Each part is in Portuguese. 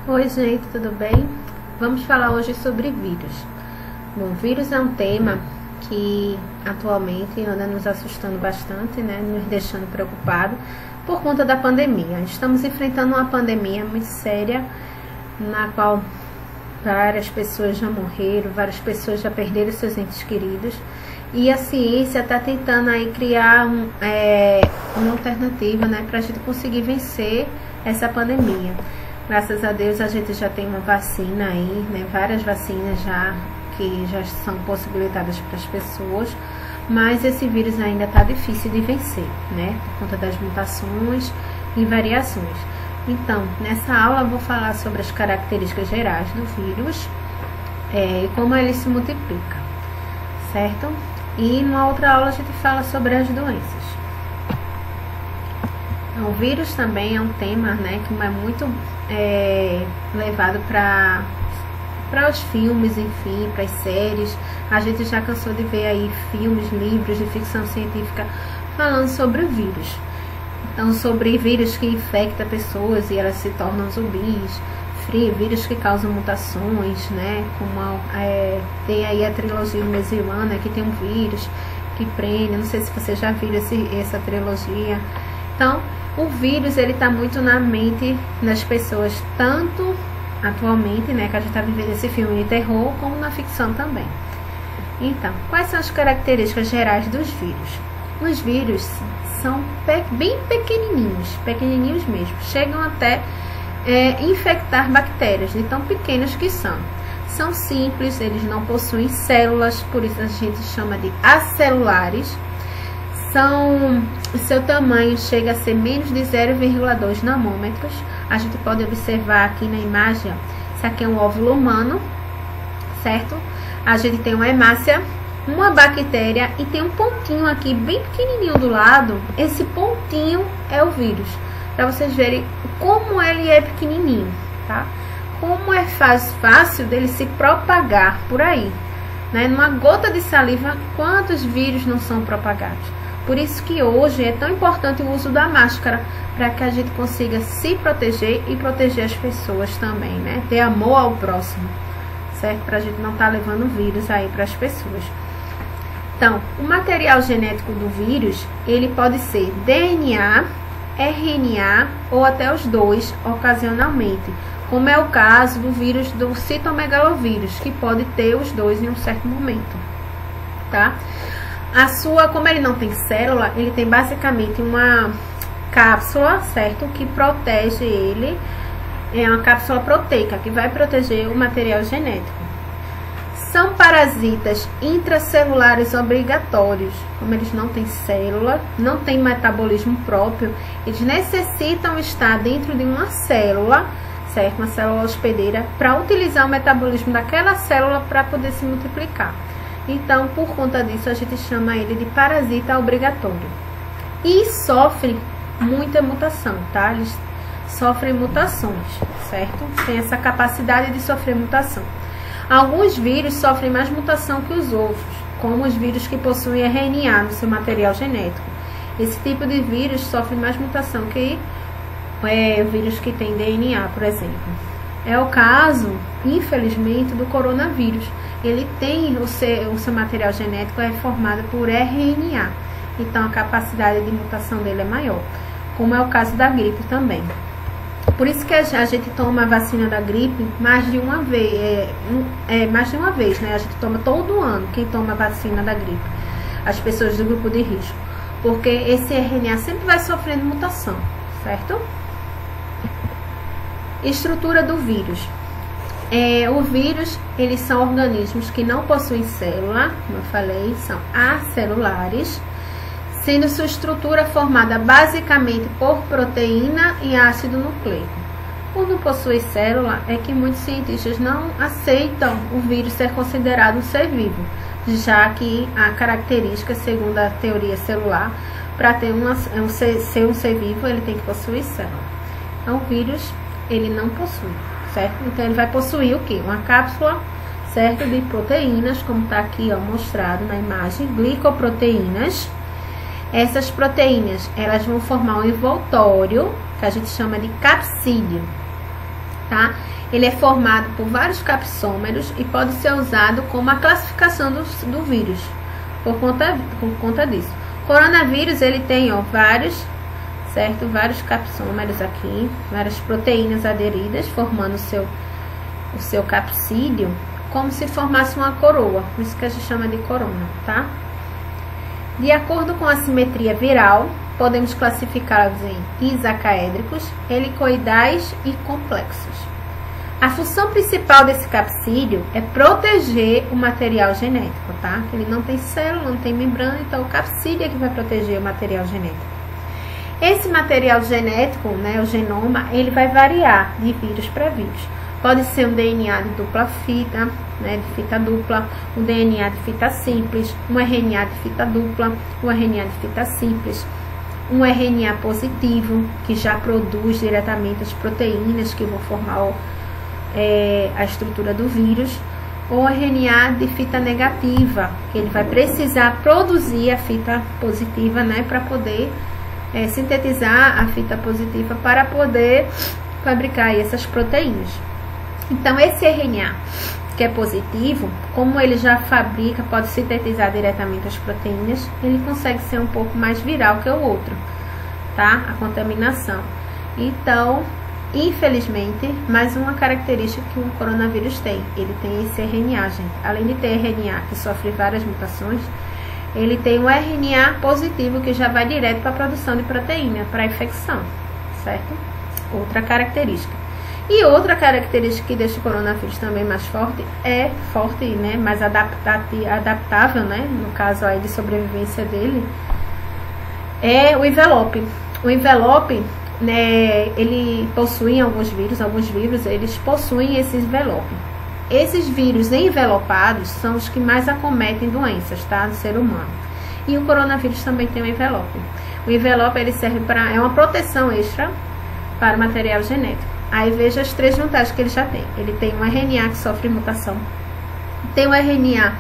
Oi gente, tudo bem? Vamos falar hoje sobre vírus. Bom, vírus é um tema que atualmente anda nos assustando bastante, né? Nos deixando preocupados por conta da pandemia. Estamos enfrentando uma pandemia muito séria, na qual várias pessoas já morreram, várias pessoas já perderam seus entes queridos. E a ciência está tentando aí criar uma alternativa, né, para a gente conseguir vencer essa pandemia. Graças a Deus a gente já tem uma vacina aí, né, várias vacinas já que já são possibilitadas para as pessoas, mas esse vírus ainda está difícil de vencer, né, por conta das mutações e variações. Então, nessa aula eu vou falar sobre as características gerais do vírus e como ele se multiplica, certo? E numa outra aula a gente fala sobre as doenças. O vírus também é um tema, né, que é muito levado para os filmes, enfim, para as séries. A gente já cansou de ver aí filmes, livros de ficção científica falando sobre o vírus. Então, sobre vírus que infectam pessoas e elas se tornam zumbis, vírus que causam mutações, né? Como tem aí a trilogia mesiana, que tem um vírus que prende. Não sei se você já viu essa trilogia. Então, o vírus ele está muito na mente das pessoas, tanto atualmente, né, que a gente está vivendo esse filme de terror, como na ficção também. Então, quais são as características gerais dos vírus? Os vírus são bem pequenininhos mesmo, chegam até infectar bactérias, de tão pequenos que são. São simples, eles não possuem células, por isso a gente chama de acelulares. Seu tamanho chega a ser menos de 0,2 nanômetros. A gente pode observar aqui na imagem, ó, isso aqui é um óvulo humano, certo? A gente tem uma hemácia, uma bactéria e tem um pontinho aqui bem pequenininho do lado. Esse pontinho é o vírus, para vocês verem como ele é pequenininho, tá? Como é fácil dele se propagar por aí, né? Numa gota de saliva, quantos vírus não são propagados? Por isso que hoje é tão importante o uso da máscara, para que a gente consiga se proteger e proteger as pessoas também, né? Ter amor ao próximo, certo? Para a gente não estar levando vírus aí para as pessoas. Então, o material genético do vírus, ele pode ser DNA, RNA ou até os dois ocasionalmente, como é o caso do vírus do citomegalovírus, que pode ter os dois em um certo momento, tá? Como ele não tem célula, ele tem basicamente uma cápsula, certo? Que protege ele, é uma cápsula proteica, que vai proteger o material genético. São parasitas intracelulares obrigatórios, como eles não têm célula, não têm metabolismo próprio, eles necessitam estar dentro de uma célula, certo? Uma célula hospedeira, para utilizar o metabolismo daquela célula para poder se multiplicar. Então, por conta disso, a gente chama ele de parasita obrigatório. E sofre muita mutação, tá? Eles sofrem mutações, certo? Tem essa capacidade de sofrer mutação. Alguns vírus sofrem mais mutação que os outros, como os vírus que possuem RNA no seu material genético. Esse tipo de vírus sofre mais mutação que o vírus que tem DNA, por exemplo. É o caso, infelizmente, do coronavírus. Ele tem o seu material genético formado por RNA, então a capacidade de mutação dele é maior, como é o caso da gripe também. Por isso que a gente toma a vacina da gripe mais de uma vez, né? A gente toma todo ano, quem toma a vacina da gripe, as pessoas do grupo de risco, porque esse RNA sempre vai sofrendo mutação, certo? Estrutura do vírus. O vírus, eles são organismos que não possuem célula, como eu falei, são acelulares, sendo sua estrutura formada basicamente por proteína e ácido nucleico. Por não possuir célula, é que muitos cientistas não aceitam o vírus ser considerado um ser vivo, já que a característica, segundo a teoria celular, para ter ser um ser vivo, ele tem que possuir célula. Então, o vírus, ele não possui, certo? Então, ele vai possuir o quê? Uma cápsula, certo? De proteínas, como está aqui, ó, mostrado na imagem, glicoproteínas. Essas proteínas, elas vão formar um envoltório, que a gente chama de capsídeo, tá? Ele é formado por vários capsômeros e pode ser usado como a classificação do vírus, por conta disso. Coronavírus, ele tem, ó, vários capsômeros aqui, várias proteínas aderidas, formando o seu capsídeo, como se formasse uma coroa, por isso que a gente chama de corona, tá? De acordo com a simetria viral, podemos classificá-los em isacaédricos, helicoidais e complexos. A função principal desse capsídeo é proteger o material genético, tá? Ele não tem célula, não tem membrana, então o capsídeo é que vai proteger o material genético. Esse material genético, né, o genoma, ele vai variar de vírus para vírus. Pode ser um DNA de dupla fita, né, de fita dupla, um DNA de fita simples, um RNA de fita dupla, um RNA de fita simples, um RNA positivo, que já produz diretamente as proteínas que vão formar a estrutura do vírus, ou RNA de fita negativa, que ele vai precisar produzir a fita positiva, né, para poder sintetizar a fita positiva para poder fabricar aí essas proteínas. Então, esse RNA que é positivo, como ele já fabrica, pode sintetizar diretamente as proteínas, ele consegue ser um pouco mais viral que o outro, tá? A contaminação. Então, infelizmente, mais uma característica que o coronavírus tem, ele tem esse RNA, gente. Além de ter RNA que sofre várias mutações, ele tem um RNA positivo que já vai direto para a produção de proteína, para a infecção, certo? Outra característica. E outra característica que deixa o coronavírus também mais forte, né, mais adaptável, né, no caso aí de sobrevivência dele, é o envelope. O envelope, né, ele possui alguns vírus, eles possuem esse envelope. Esses vírus envelopados são os que mais acometem doenças, tá, do ser humano. E o coronavírus também tem um envelope. O envelope, ele serve para, é uma proteção extra para o material genético. Aí veja as três vantagens que ele já tem. Ele tem um RNA que sofre mutação. Tem um RNA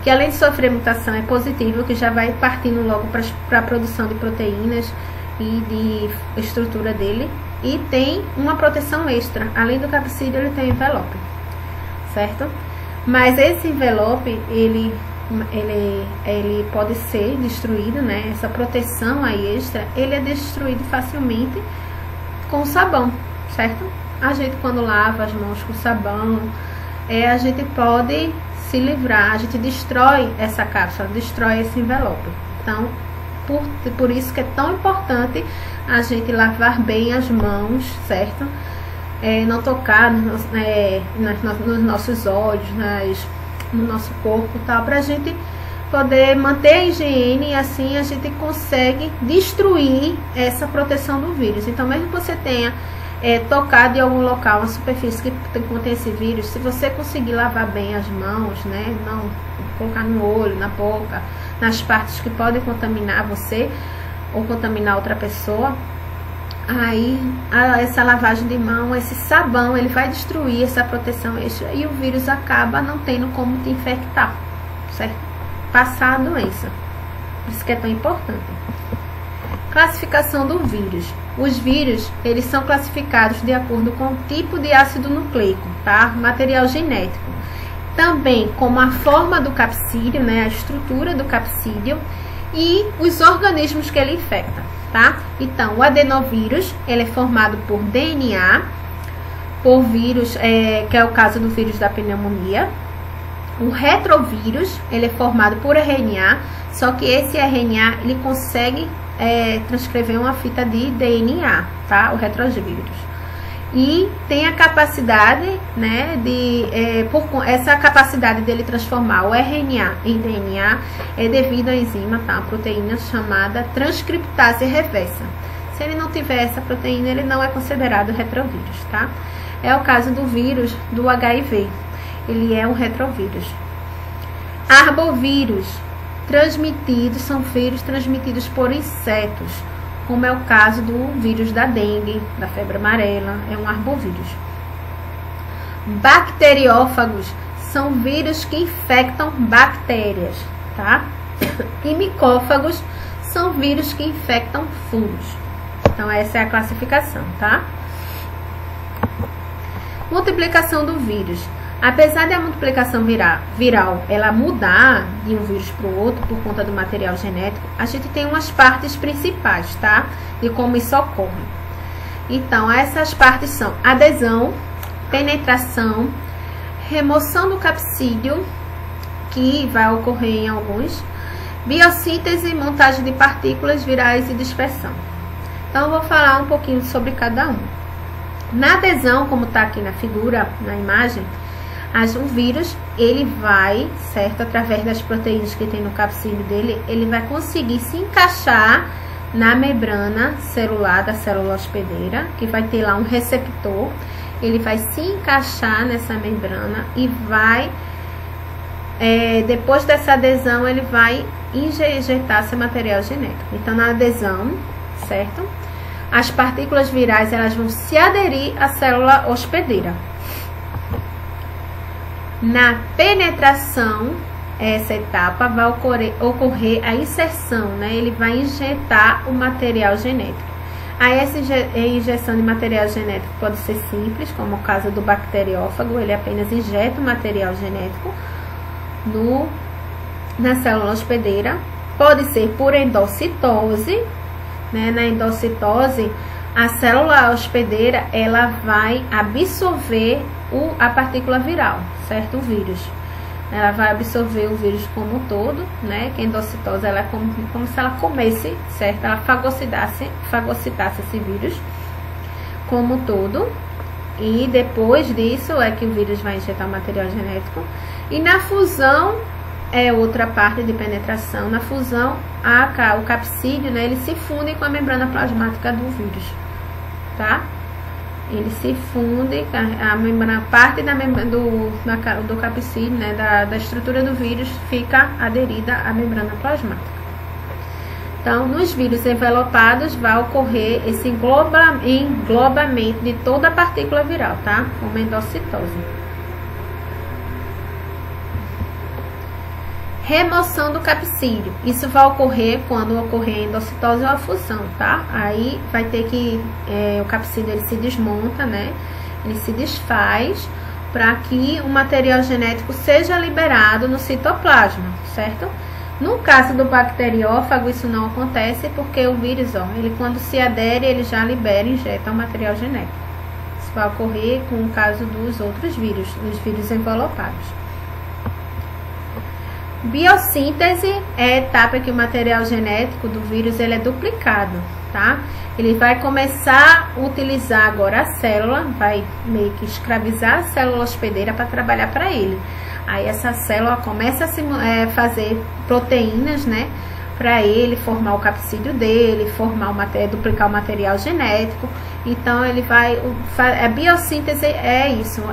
que, além de sofrer mutação, é positivo, que já vai partindo logo para a produção de proteínas e de estrutura dele. E tem uma proteção extra. Além do capsídeo, ele tem envelope, certo? Mas esse envelope, ele pode ser destruído, né? Essa proteção aí extra, ele é destruído facilmente com sabão, certo? A gente, quando lava as mãos com sabão, a gente pode se livrar, a gente destrói essa cápsula, destrói esse envelope. Então, por isso que é tão importante a gente lavar bem as mãos, certo? Não tocar nos nossos olhos, no nosso corpo e tal, pra gente poder manter a higiene, e assim a gente consegue destruir essa proteção do vírus. Então, mesmo que você tenha tocado em algum local, uma superfície que contém esse vírus, se você conseguir lavar bem as mãos, né, não colocar no olho, na boca, nas partes que podem contaminar você ou contaminar outra pessoa, aí essa lavagem de mão, esse sabão, ele vai destruir essa proteção extra e o vírus acaba não tendo como te infectar, certo? Passar a doença. Por isso que é tão importante. Classificação do vírus. Os vírus, eles são classificados de acordo com o tipo de ácido nucleico, tá? Material genético. Também como a forma do capsídeo, né? A estrutura do capsídeo e os organismos que ele infecta, tá? Então, o adenovírus, ele é formado por DNA, por vírus, que é o caso do vírus da pneumonia. O retrovírus, ele é formado por RNA, só que esse RNA, ele consegue transcrever uma fita de DNA, tá? O retrovírus. E tem a capacidade, né, essa capacidade dele transformar o RNA em DNA é devido à enzima, tá? A proteína chamada transcriptase reversa. Se ele não tiver essa proteína, ele não é considerado retrovírus, tá? É o caso do vírus do HIV. Ele é um retrovírus. Arbovírus são vírus transmitidos por insetos, como é o caso do vírus da dengue, da febre amarela, é um arbovírus. Bacteriófagos são vírus que infectam bactérias, tá? E micófagos são vírus que infectam fungos. Então, essa é a classificação, tá? Multiplicação do vírus. Apesar da multiplicação viral ela mudar de um vírus para o outro por conta do material genético, a gente tem umas partes principais, tá? De como isso ocorre. Então, essas partes são adesão, penetração, remoção do capsídeo, que vai ocorrer em alguns, biossíntese, montagem de partículas virais e dispersão. Então, eu vou falar um pouquinho sobre cada um. Na adesão, como está aqui na figura, na imagem, o vírus, ele vai, certo, através das proteínas que tem no capsídeo dele, ele vai conseguir se encaixar na membrana celular da célula hospedeira, que vai ter lá um receptor. Ele vai se encaixar nessa membrana e vai, depois dessa adesão, ele vai injetar seu material genético. Então, na adesão, certo? As partículas virais, elas vão se aderir à célula hospedeira. Na penetração, essa etapa vai ocorrer a inserção, né? Ele vai injetar o material genético. Aí essa injeção de material genético pode ser simples, como o caso do bacteriófago, ele apenas injeta o material genético na célula hospedeira. Pode ser por endocitose, né? Na endocitose, a célula hospedeira, ela vai absorver a partícula viral, certo? O vírus. Ela vai absorver o vírus como um todo, né? Que a endocitose, ela é como se ela comesse, certo? Ela fagocitasse esse vírus como um todo. E depois disso é que o vírus vai injetar o material genético. E na fusão, é outra parte de penetração. Na fusão, o capsídeo, né? Ele se funde com a membrana plasmática do vírus, tá? Ele se funde, a membrana, parte da membrana do capsídeo, né, da estrutura do vírus, fica aderida à membrana plasmática. Então, nos vírus envelopados, vai ocorrer esse englobamento de toda a partícula viral, tá? Como endocitose. Remoção do capsídeo. Isso vai ocorrer quando ocorrer a endocitose ou a fusão, tá? Aí vai ter que, o capsídeo, ele se desmonta, né? Ele se desfaz para que o material genético seja liberado no citoplasma, certo? No caso do bacteriófago, isso não acontece porque o vírus, ele quando se adere, ele já libera e injeta o material genético. Isso vai ocorrer com o caso dos outros vírus, dos vírus envelopados. Biossíntese é a etapa que o material genético do vírus, ele é duplicado, tá? Ele vai começar a utilizar agora a célula, vai meio que escravizar a célula hospedeira para trabalhar para ele. Aí essa célula começa a fazer proteínas, né? Para ele formar o capsídeo dele, duplicar o material genético. Então ele vai, a biossíntese é isso,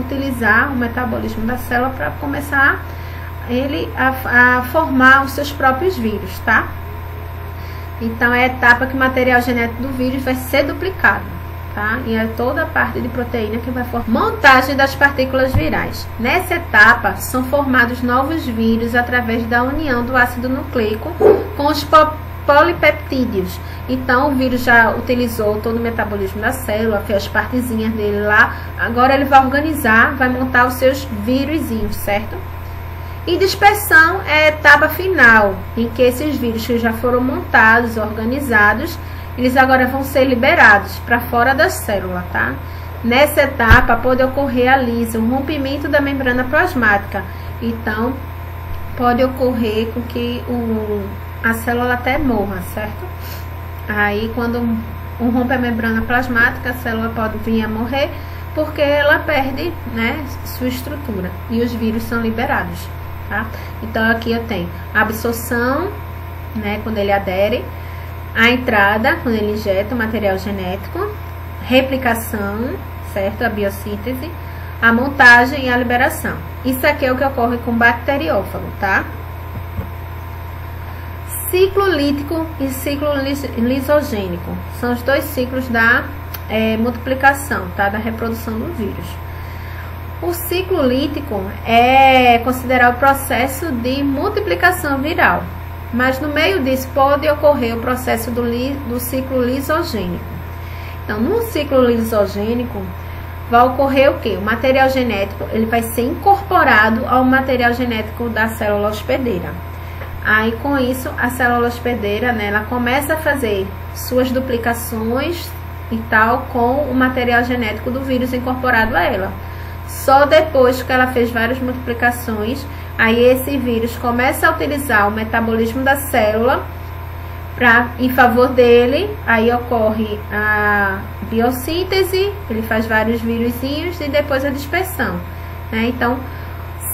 utilizar o metabolismo da célula para começar a formar os seus próprios vírus, tá? Então, é a etapa que o material genético do vírus vai ser duplicado, tá? E é toda a parte de proteína que vai formar. Montagem das partículas virais. Nessa etapa, são formados novos vírus através da união do ácido nucleico com os polipeptídeos. Então, o vírus já utilizou todo o metabolismo da célula, fez as partezinhas dele lá. Agora, ele vai organizar, vai montar os seus vírusinhos, certo? E dispersão é a etapa final, em que esses vírus que já foram montados, organizados, eles agora vão ser liberados para fora da célula, tá? Nessa etapa pode ocorrer a lise, um rompimento da membrana plasmática. Então, pode ocorrer com que a célula até morra, certo? Aí, quando rompe a membrana plasmática, a célula pode vir a morrer, porque ela perde, né, sua estrutura. E os vírus são liberados. Tá? Então, aqui eu tenho a absorção, né, quando ele adere, a entrada, quando ele injeta o material genético, replicação, certo? A biossíntese, a montagem e a liberação. Isso aqui é o que ocorre com o bacteriófago, tá? Ciclo lítico e ciclo lisogênico. São os dois ciclos da multiplicação, tá? Da reprodução do vírus. O ciclo lítico é considerar o processo de multiplicação viral, mas no meio disso pode ocorrer o processo do ciclo lisogênico. Então, no ciclo lisogênico, vai ocorrer o que? O material genético, ele vai ser incorporado ao material genético da célula hospedeira. Aí, com isso, a célula hospedeira, né, ela começa a fazer suas duplicações e tal com o material genético do vírus incorporado a ela. Só depois que ela fez várias multiplicações, aí esse vírus começa a utilizar o metabolismo da célula em favor dele. Aí ocorre a biossíntese, ele faz vários vírusinhos e depois a dispersão, né? Então,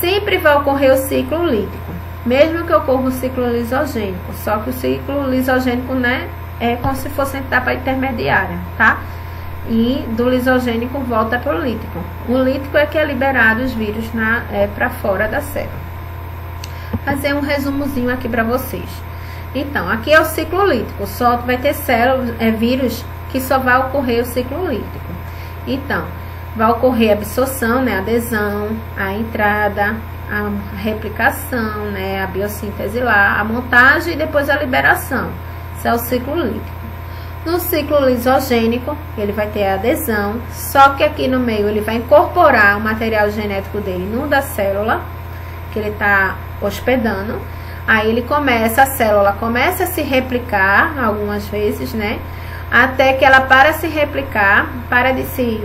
sempre vai ocorrer o ciclo lítico, mesmo que ocorra o ciclo lisogênico, só que o ciclo lisogênico, né, é como se fosse uma etapa intermediária, tá? E do lisogênico volta para o lítico. O lítico é que é liberado os vírus para fora da célula. Vou fazer um resumozinho aqui para vocês. Então, aqui é o ciclo lítico, só vai ter vírus que só vai ocorrer o ciclo lítico. Então, vai ocorrer a absorção, né, a adesão, a entrada, a replicação, né, a biossíntese lá, a montagem e depois a liberação. Isso é o ciclo lítico. No ciclo lisogênico, ele vai ter a adesão, só que aqui no meio ele vai incorporar o material genético dele no da célula, que ele está hospedando. Aí ele a célula começa a se replicar algumas vezes, né? Até que ela para de se replicar, para de se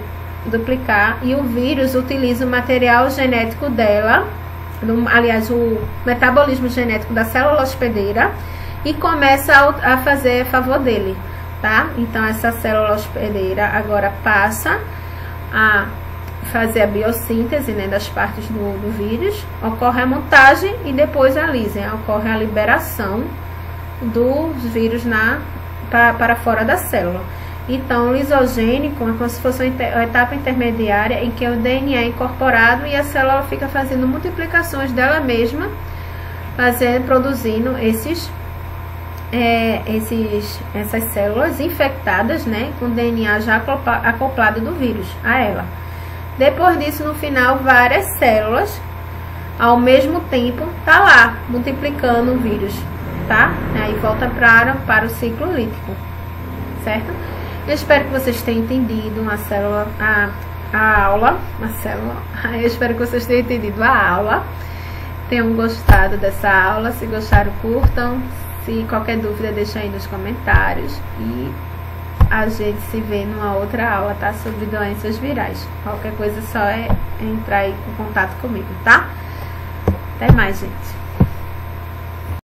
duplicar, e o vírus utiliza o material genético dela, aliás, o metabolismo genético da célula hospedeira, e começa a fazer a favor dele, tá? Então, essa célula hospedeira agora passa a fazer a biossíntese, né, das partes do vírus, ocorre a montagem e depois a lise, ocorre a liberação dos vírus para fora da célula. Então, o lisogênico é como se fosse uma etapa intermediária em que o DNA é incorporado e a célula fica fazendo multiplicações dela mesma, produzindo essas células infectadas, né, com DNA já acoplado do vírus a ela. Depois disso, no final, várias células ao mesmo tempo tá lá multiplicando o vírus, tá? Aí volta para o ciclo lítico, certo? Eu espero que vocês tenham entendido a aula. Eu espero que vocês tenham entendido a aula, tenham gostado dessa aula. Se gostaram, curtam. Se qualquer dúvida, deixa aí nos comentários. E a gente se vê numa outra aula, tá? Sobre doenças virais. Qualquer coisa, só é entrar aí em contato comigo, tá? Até mais, gente.